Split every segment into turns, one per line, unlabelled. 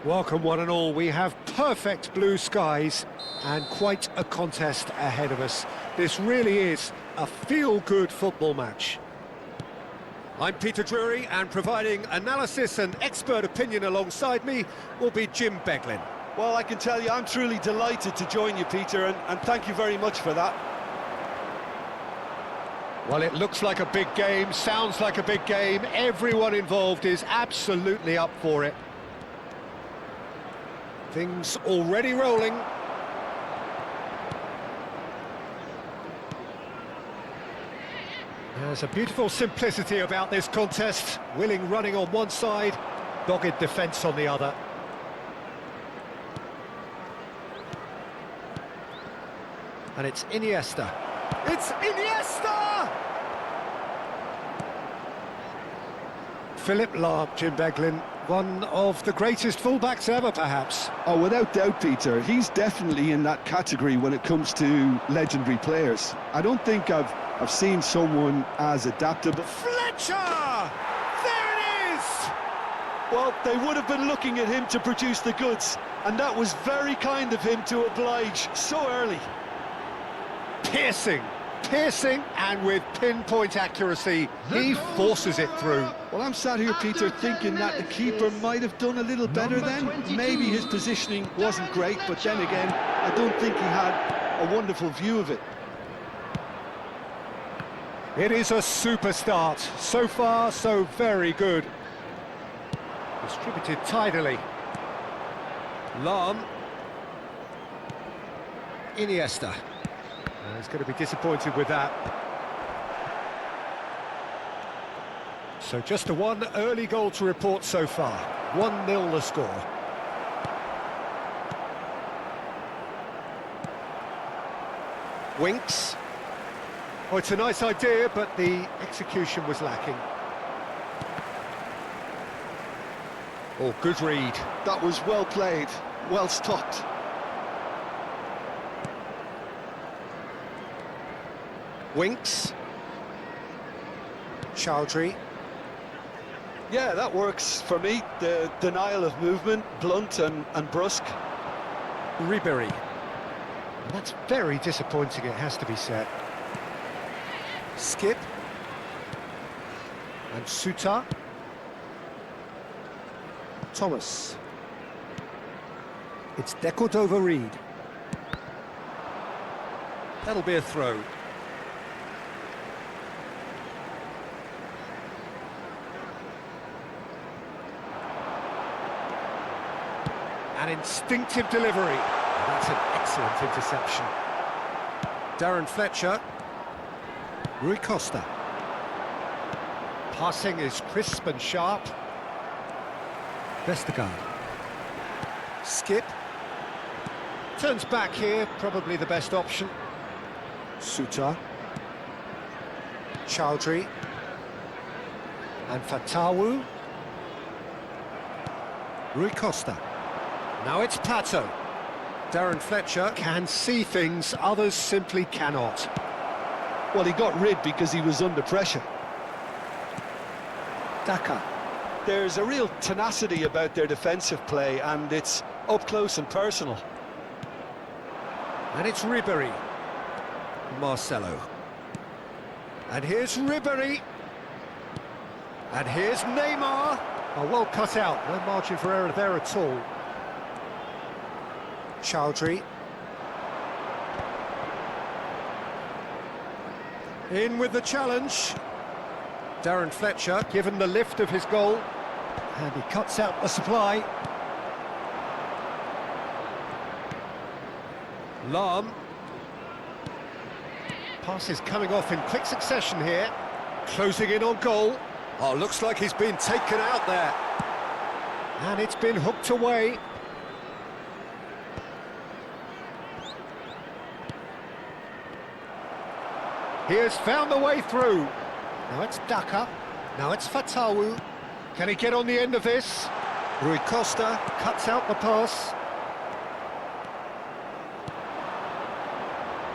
Welcome one and all. We have perfect blue skies and quite a contest ahead of us. This really is a feel-good football match. I'm Peter Drury, and providing analysis and expert opinion alongside me will be Jim Beglin.
Well, I can tell you I'm truly delighted to join you, Peter, and thank you very much for that.
Well, it looks like a big game, sounds like a big game. Everyone involved is absolutely up for it. Things already rolling. There's a beautiful simplicity about this contest. Willing running on one side, dogged defence on the other. And it's Iniesta. It's Iniesta! Philip Lahm, Jim Beglin, one of the greatest fullbacks ever, perhaps.
Oh, without doubt, Peter. He's definitely in that category when it comes to legendary players. I don't think I've seen someone as adaptable.
Fletcher! There it is!
Well, they would have been looking at him to produce the goods, and that was very kind of him to oblige so early.
Piercing, and with pinpoint accuracy, he forces it through.
Well, I'm sat here, Peter, thinking that the keeper might have done a little better then. Maybe his positioning wasn't great, but then again, I don't think he had a wonderful view of it.
It is a super start. So far, so very good. Distributed tidily. Lahm. Iniesta. He's going to be disappointed with that. So just a one early goal to report so far. 1-0 the score. Winks. Oh, it's a nice idea, but the execution was lacking. Oh, good read.
That was well played, well stopped.
Winks. Chowdhury.
Yeah, that works for me. The denial of movement, blunt and brusque.
Ribery. That's very disappointing, it has to be said. Skip. And Suta. Thomas. It's Decordova-Reid. That'll be a throw. An instinctive delivery. That's an excellent interception. Darren Fletcher. Rui Costa. Passing is crisp and sharp. Vestergaard. Skip. Turns back here, probably the best option. Suta. Chowdhury. And Fatawu. Rui Costa. Now it's Pato. Darren Fletcher can see things others simply cannot.
Well, he got rid because he was under pressure.
Daka.
There's a real tenacity about their defensive play, and it's up close and personal.
And it's Ribery. Marcelo. And here's Ribery. And here's Neymar. Oh, well cut out. No margin for error there at all. Chowdhury. In with the challenge. Darren Fletcher given the lift of his goal. And he cuts out the supply. Lahm. Passes coming off in quick succession here. Closing in on goal. Oh, looks like he's been taken out there. And it's been hooked away. He has found the way through. Now it's Daka. Now it's Fatawu. Can he get on the end of this? Rui Costa cuts out the pass.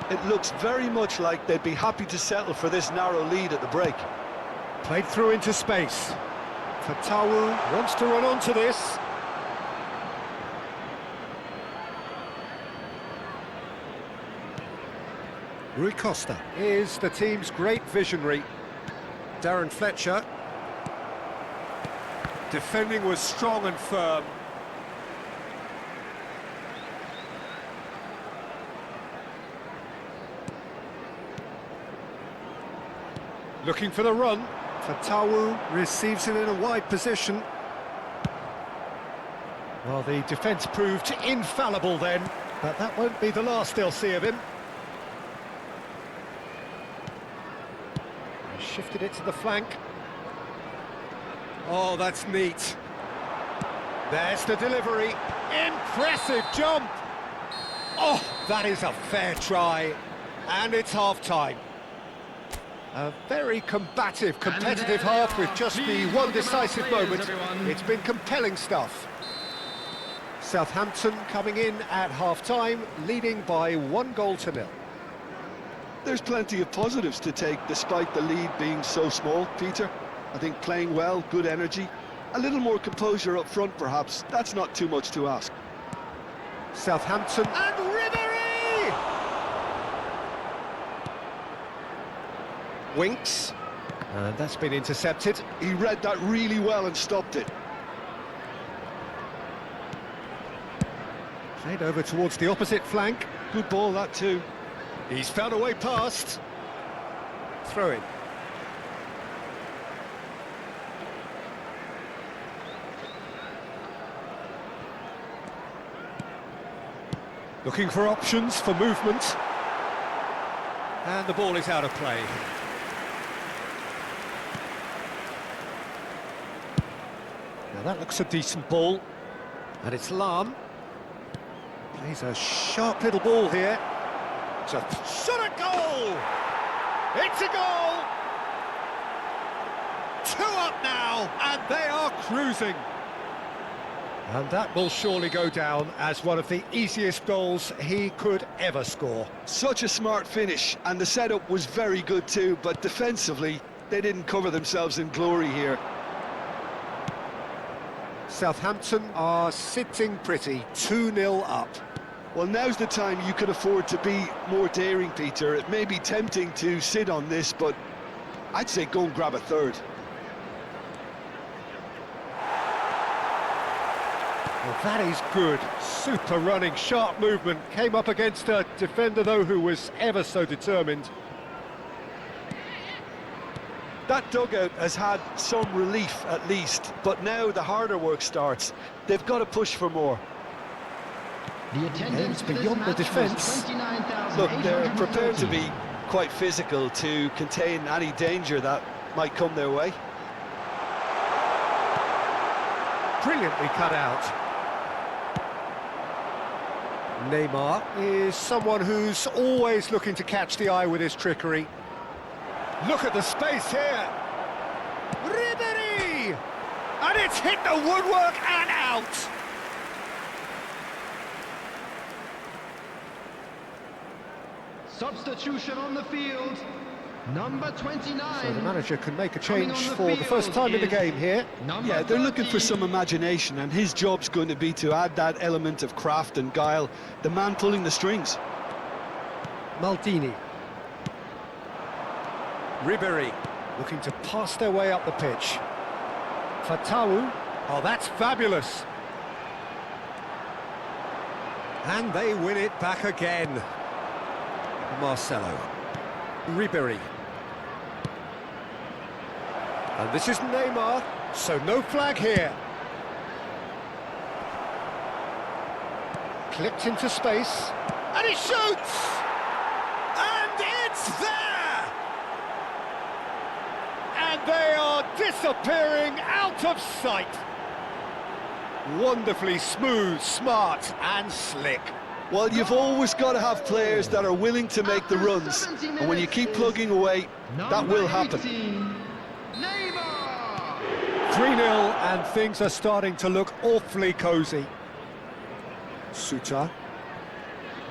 It looks very much like they'd be happy to settle for this narrow lead at the break.
Played through into space. Fatawu wants to run onto this. Rui Costa is the team's great visionary. Darren Fletcher. Defending was strong and firm. Looking for the run. Fatawu receives it in a wide position. Well, the defence proved infallible then, but that won't be the last they'll see of him. He shifted it to the flank. Oh, that's neat. There's the delivery. Impressive jump! Oh, that is a fair try. And it's half-time. A very combative, competitive half with just the one decisive moment. It's been compelling stuff. Southampton coming in at half-time, leading by 1-0.
There's plenty of positives to take despite the lead being so small, Peter. I think playing well, good energy, a little more composure up front perhaps. That's not too much to ask.
Southampton and Ribery! Winks, and that's been intercepted.
He read that really well and stopped it.
Played over towards the opposite flank.
Good ball, that too.
He's found a way past. Throw in. Looking for options for movement. And the ball is out of play. Now that looks a decent ball. And it's Lam. Plays a sharp little ball here. It's a shot at goal! It's a goal! 2 up now, and they are cruising. And that will surely go down as one of the easiest goals he could ever score.
Such a smart finish, and the setup was very good too, but defensively, they didn't cover themselves in glory here.
Southampton are sitting pretty, 2-0 up.
Well, now's the time you can afford to be more daring, Peter. It may be tempting to sit on this, but I'd say go and grab a third.
Well, that is good. Super running, sharp movement. Came up against a defender, though, who was ever so determined.
That dugout has had some relief, at least, but now the harder work starts. They've got to push for more.
The attendance
beyond the defence.
Look, they're prepared to be quite physical to contain any danger that might come their way.
Brilliantly cut out. Neymar is someone who's always looking to catch the eye with his trickery. Look at the space here. Ribery! And it's hit the woodwork and out.
Substitution on the field, number 29.
So the manager can make a change for the first time in the game here.
Yeah, they're looking for some imagination, and his job's going to be to add that element of craft and guile, the man pulling the strings.
Maldini. Ribery looking to pass their way up the pitch. Fatawu. Oh, that's fabulous. And they win it back again. Marcelo. Ribery. And this is Neymar, so no flag here. Clipped into space, and he shoots! And it's there! And they are disappearing out of sight. Wonderfully smooth, smart and slick.
Well, you've always got to have players that are willing to make the runs, and when you keep plugging away, that will happen.
3-0, and things are starting to look awfully cosy. Suter.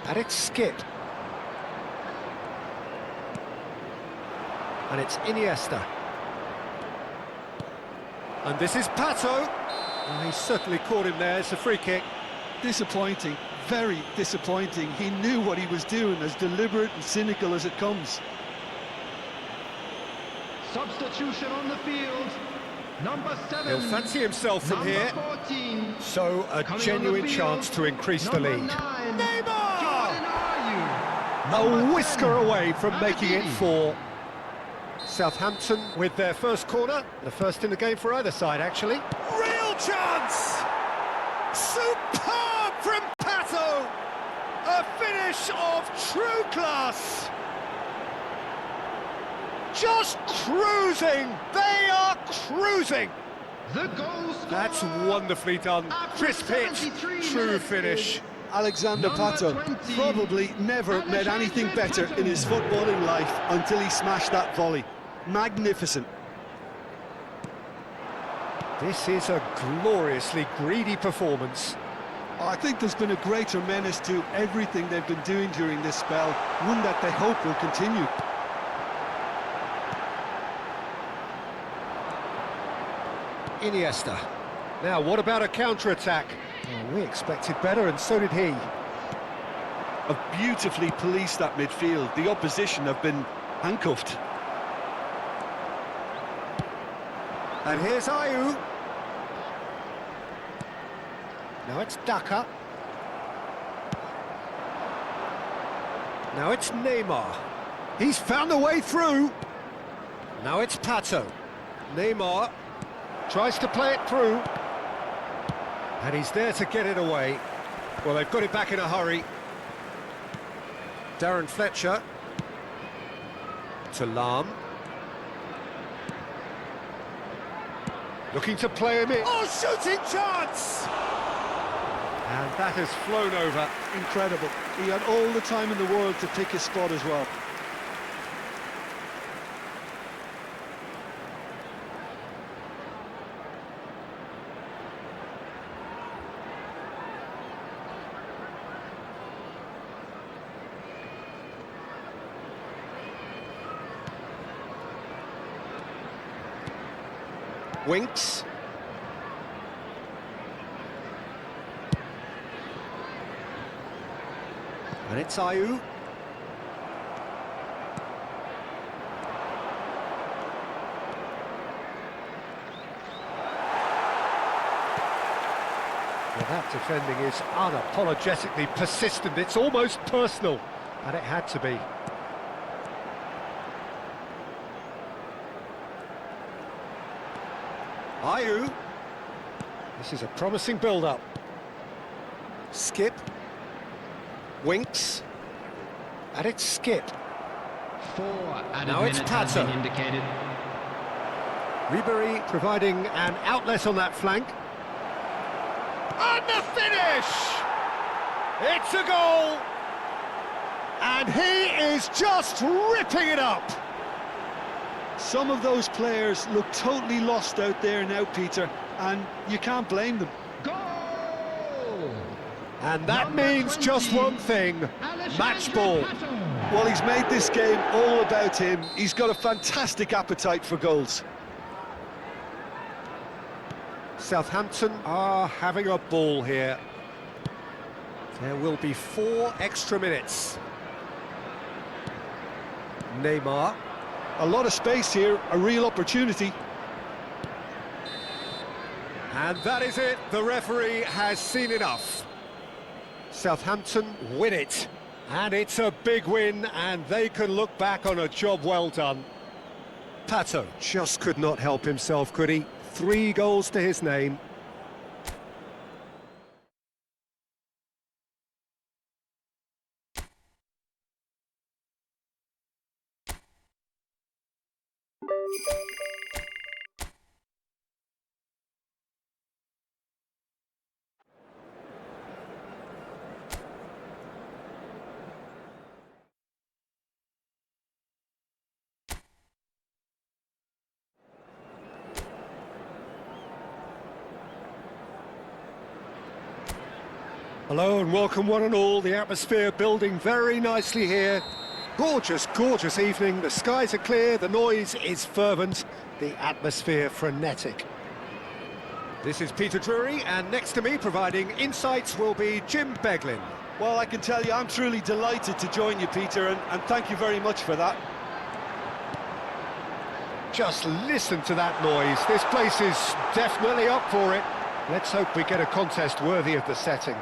And it's Skip. And it's Iniesta. And this is Pato. Oh, he certainly caught him there. It's a free kick.
Disappointing. very disappointing. He knew what he was doing, as deliberate and cynical as it comes.
Substitution on the field. Number 7.
He'll fancy himself from
Number
here.
14.
So a
Coming on
genuine
the field,
chance to increase the
number
lead.
9.
Neymar!
Jordan, are you?
A
Number
whisker
10.
away from making it
Abedi.
4. Southampton with their first corner. The first in the game for either side, actually. Real chance! Superb from Pato! A finish of true class! Just cruising! They are cruising!
The goal scorer.
That's wonderfully done.
After
Crisp hit,
73
true
minutes
finish.
is
Alexander
Number
Pato
20.
probably never made anything better in his footballing life until he smashed that volley. Magnificent.
This is a gloriously greedy performance.
I think there's been a greater menace to everything they've been doing during this spell, one that they hope will continue.
Iniesta. Now, what about a counter-attack? Oh, we expected better, and so did he.
Have beautifully policed that midfield. The opposition have been handcuffed.
And here's Ayew. Now it's Daka. Now it's Neymar. He's found a way through. Now it's Pato. Neymar tries to play it through. And he's there to get it away. Well, they've got it back in a hurry. Darren Fletcher. To Lahm. Looking to play him in. Oh, shooting chance! And that has flown over.
Incredible. He had all the time in the world to pick his spot as well.
Winks. And it's Ayew. Well, that defending is unapologetically persistent. It's almost personal, and it had to be. Ayew. This is a promising build-up. Skip. Winks. And it's Skip.
4 added
Now it's
minutes has
Pato.
been indicated.
Ribery providing an outlet on that flank. And the finish! It's a goal! And he is just ripping it up!
Some of those players look totally lost out there now, Peter, and you can't blame them.
Goal!
And that
Number
means
20,
just one thing, match ball.
Pato.
Well, he's made this game all about him. He's got a fantastic appetite for goals.
Southampton are having a ball here. There will be 4 extra minutes. Neymar.
A lot of space here, a real opportunity.
And that is it. The referee has seen enough. Southampton win it. And it's a big win, and they can look back on a job well done. Pato just could not help himself, could he? 3 goals to his name. Hello and welcome one and all. The atmosphere building very nicely here. Gorgeous, gorgeous evening. The skies are clear, the noise is fervent, the atmosphere frenetic. This is Peter Drury, and next to me providing insights will be Jim Beglin.
Well, I can tell you I'm truly delighted to join you, Peter, and thank you very much for that.
Just listen to that noise. This place is definitely up for it. Let's hope we get a contest worthy of the setting.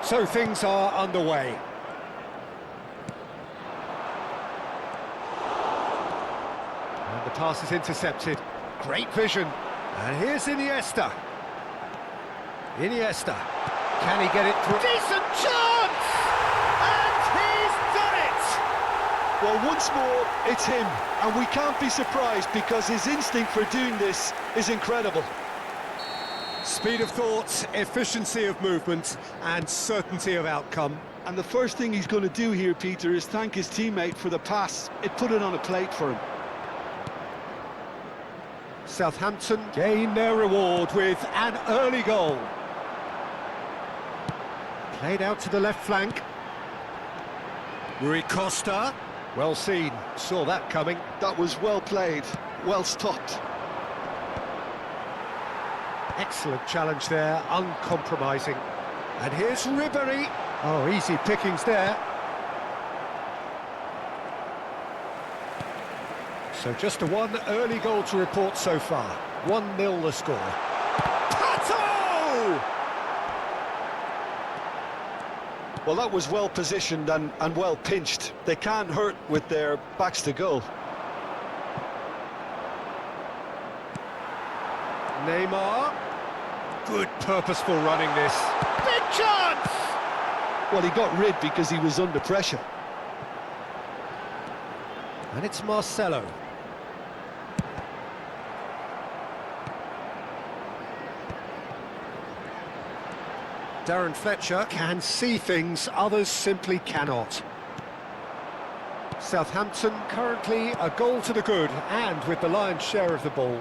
So things are underway. And the pass is intercepted. Great vision. And here's Iniesta. Iniesta. Can he get it through? Decent chance! And he's done it!
Well, once more, it's him, and we can't be surprised because his instinct for doing this is incredible.
Speed of thought, efficiency of movement, and certainty of outcome.
And the first thing he's going to do here, Peter, is thank his teammate for the pass. It put it on a plate for him.
Southampton gain their reward with an early goal. Played out to the left flank. Rui Costa. Well seen, saw that coming.
That was well played, well stopped.
Excellent challenge there, uncompromising. And here's Ribéry. Oh, easy pickings there. So just one early goal to report so far. 1-0 the score. Pato!
Well, that was well positioned and well pinched. They can't hurt with their backs to goal.
Neymar. Good purposeful running this. Big chance!
Well, he got rid because he was under pressure.
And it's Marcelo. Darren Fletcher can see things others simply cannot. Southampton currently a goal to the good and with the lion's share of the ball.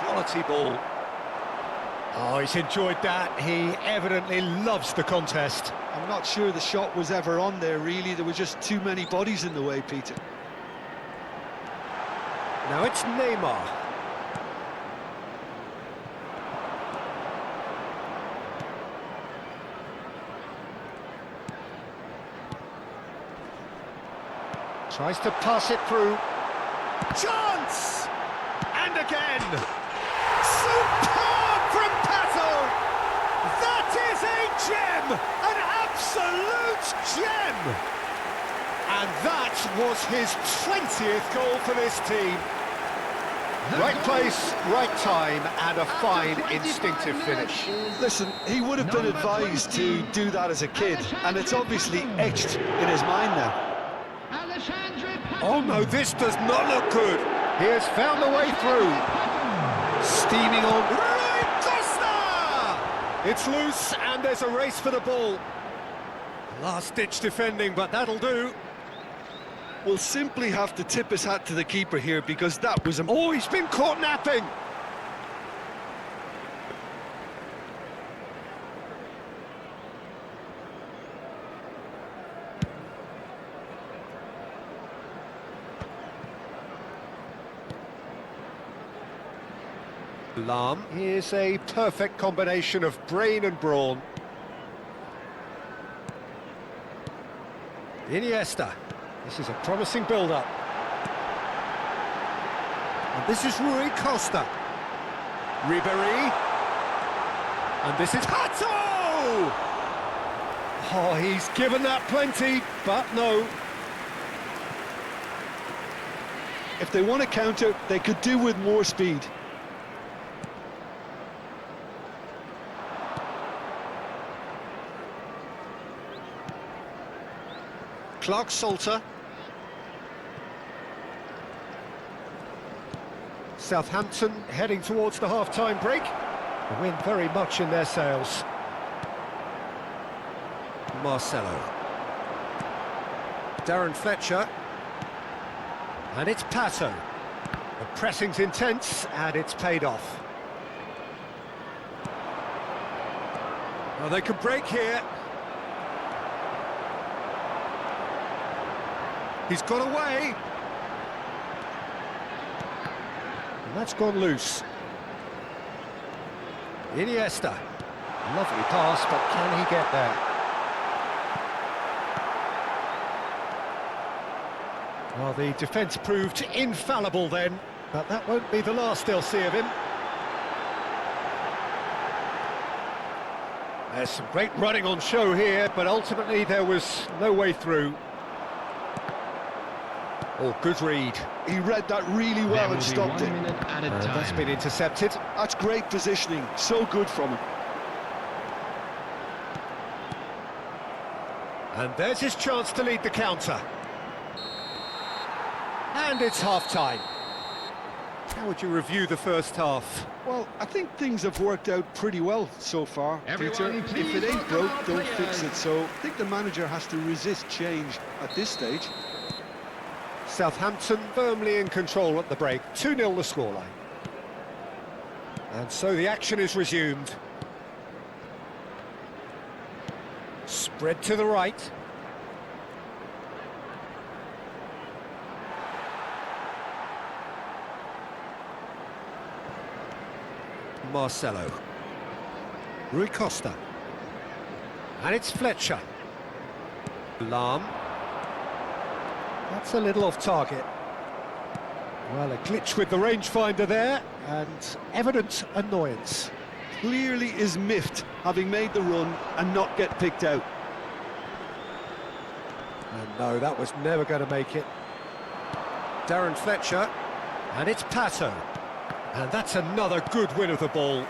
Quality ball. Oh, he's enjoyed that. He evidently loves the contest.
I'm not sure the shot was ever on there, really. There were just too many bodies in the way, Peter.
Now it's Neymar. Tries to pass it through. Chance! And again! Superb from Pato! That is a gem! An absolute gem! And that was his 20th goal for this team. Right place, right time, and a fine instinctive finish.
Listen, he would have been advised to do that as a kid, and it's obviously etched in his mind now.
Oh no, this does not look good. He has found the way through. Steaming on. Rui Costa! It's loose and there's a race for the ball. Last-ditch defending, but that'll do.
We'll simply have to tip his hat to the keeper here because that was...
Oh, he's been caught napping. Lahm is a perfect combination of brain and brawn. Iniesta. This is a promising build-up. And this is Rui Costa. Ribéry. And this is Pato! Oh, he's given that plenty, but no.
If they want to counter, they could do with more speed.
Clark-Salter. Southampton heading towards the half-time break. The wind very much in their sails. Marcelo. Darren Fletcher. And it's Pato. The pressing's intense and it's paid off. Well, they could break here. He's got away. And that's gone loose. Iniesta. Lovely pass, but can he get there? Well, the defence proved infallible then, but that won't be the last they'll see of him. There's some great running on show here, but ultimately there was no way through. Oh, good read.
He read that really well and stopped it.
That's been intercepted.
That's great positioning, so good from him.
And there's his chance to lead the counter. And it's half-time. How would you review the first half?
Well, I think things have worked out pretty well so far, Peter. If it ain't broke, don't fix it. So I think the manager has to resist change at this stage.
Southampton firmly in control at the break. 2-0 the scoreline. And so the action is resumed. Spread to the right. Marcelo. Rui Costa. And it's Fletcher. Lahm. That's a little off target. Well, a glitch with the rangefinder there, and evident annoyance.
Clearly is miffed, having made the run and not get picked out.
And no, that was never going to make it. Darren Fletcher. And it's Pato. And that's another good win of the ball.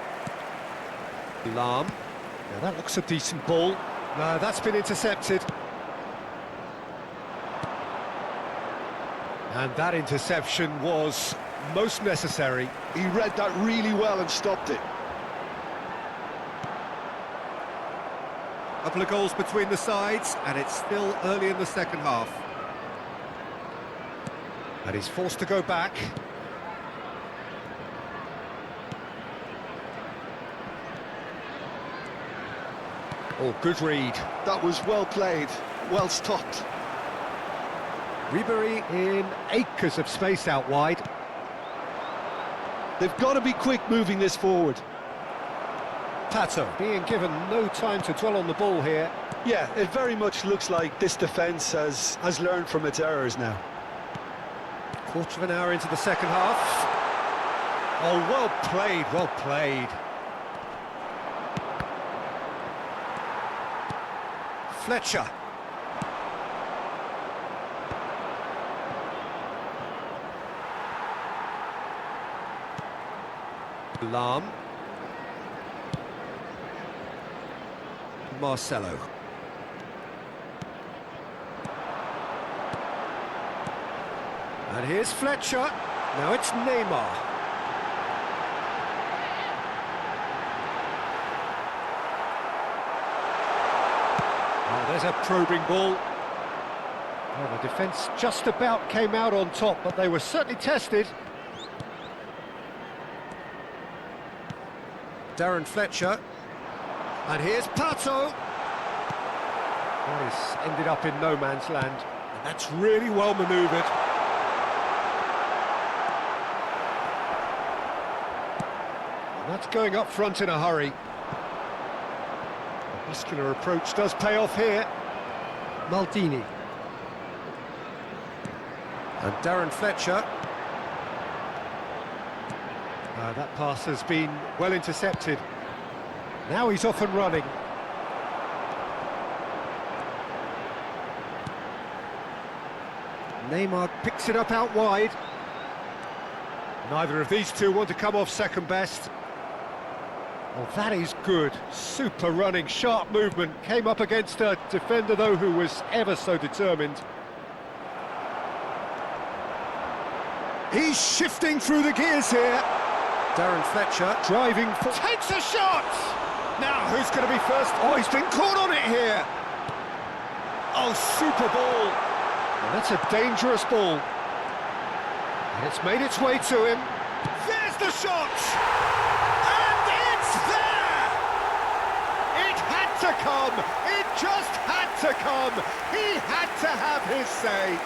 Lahm. Now that looks a decent ball. No, that's been intercepted. And that interception was most necessary.
He read that really well and stopped it.
Couple of goals between the sides, and it's still early in the second half. And he's forced to go back. Oh, good read.
That was well played, well stopped.
Ribery in acres of space out wide.
They've got to be quick moving this forward.
Pato being given no time to dwell on the ball here.
Yeah, it very much looks like this defence has learned from its errors now.
Quarter of an hour into the second half. Oh, well played, well played. Fletcher. Lahm. Marcelo. And here's Fletcher. Now it's Neymar. Oh, there's a probing ball. Well, the defence just about came out on top, but they were certainly tested. Darren Fletcher. And here's Pato. Well, he's ended up in no man's land. And that's really well manoeuvred. And that's going up front in a hurry. The muscular approach does pay off here. Maldini. And Darren Fletcher. That pass has been well intercepted. Now he's off and running. Neymar picks it up out wide. Neither of these two want to come off second best. Well, that is good. Super running, sharp movement. Came up against a defender, though, who was ever so determined. He's shifting through the gears here. Darren Fletcher driving for... Takes a shot! Now, who's going to be first? Oh, he's been caught on it here. Oh, super ball. Well, that's a dangerous ball. And it's made its way to him. There's the shot! And it's there! It had to come! It just had to come! He had to have his say.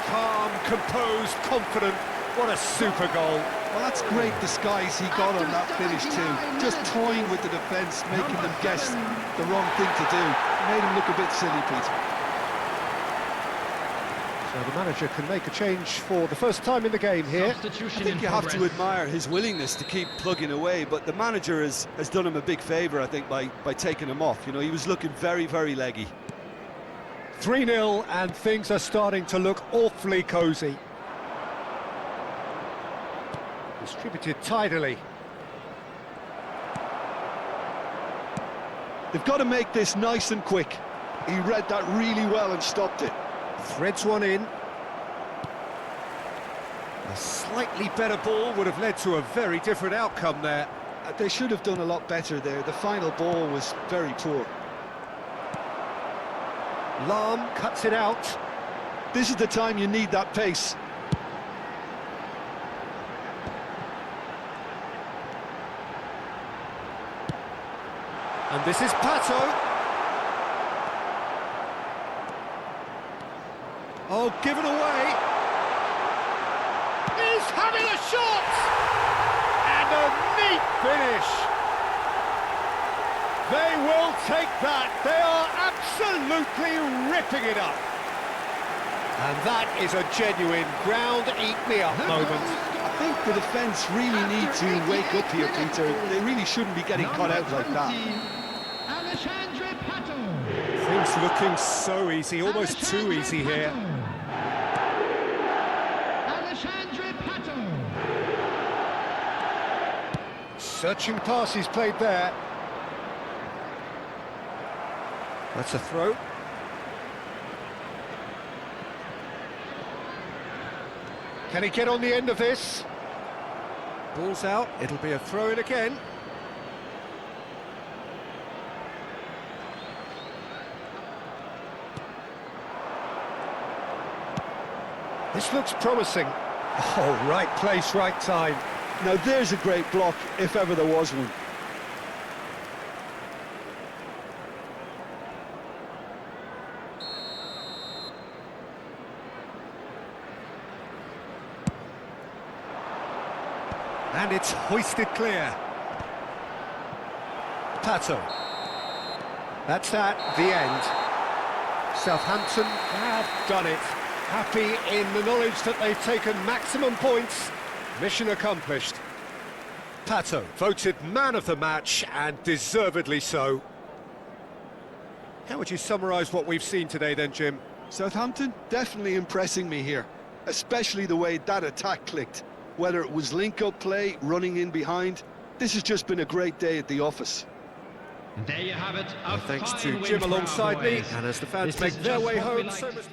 Calm, composed, confident. What a super goal.
Well, that's great disguise he got on that finish too. Just toying with the defence, making them guess the wrong thing to do. Made him look a bit silly, Peter.
So the manager can make a change for the first time in the game here.
I think you have to admire his willingness to keep plugging away, but the manager has done him a big favour, I think, by taking him off. You know, he was looking very, very leggy.
3-0 and things are starting to look awfully cosy. Distributed tidily.
They've got to make this nice and quick. He read that really well and stopped it.
Threads one in. A slightly better ball would have led to a very different outcome there.
They should have done a lot better there. The final ball was very poor.
Lahm cuts it out.
This is the time you need that pace.
And this is Pato. Oh, given away. He's having a shot! And a neat finish. They will take that. They are absolutely ripping it up. And that is a genuine ground-eat-me-up moment.
I think the defence really need to wake up here, Peter. They really shouldn't be getting caught out like that.
Things looking so easy, almost too easy here. Searching pass he's played there. That's a throw. Can he get on the end of this? Ball's out, it'll be a throw-in again. This looks promising. Oh, right place, right time.
Now there's a great block, if ever there was one.
And it's hoisted clear. Pato. That's that, the end. Southampton have done it. Happy in the knowledge that they've taken maximum points. Mission accomplished. Pato voted man of the match, and deservedly so. How would you summarise what we've seen today then, Jim?
Southampton definitely impressing me here, especially the way that attack clicked. Whether it was link-up play, running in behind, this has just been a great day at the office.
There you have it.
Thanks to Jim alongside me, and as the fans make their way home, so must...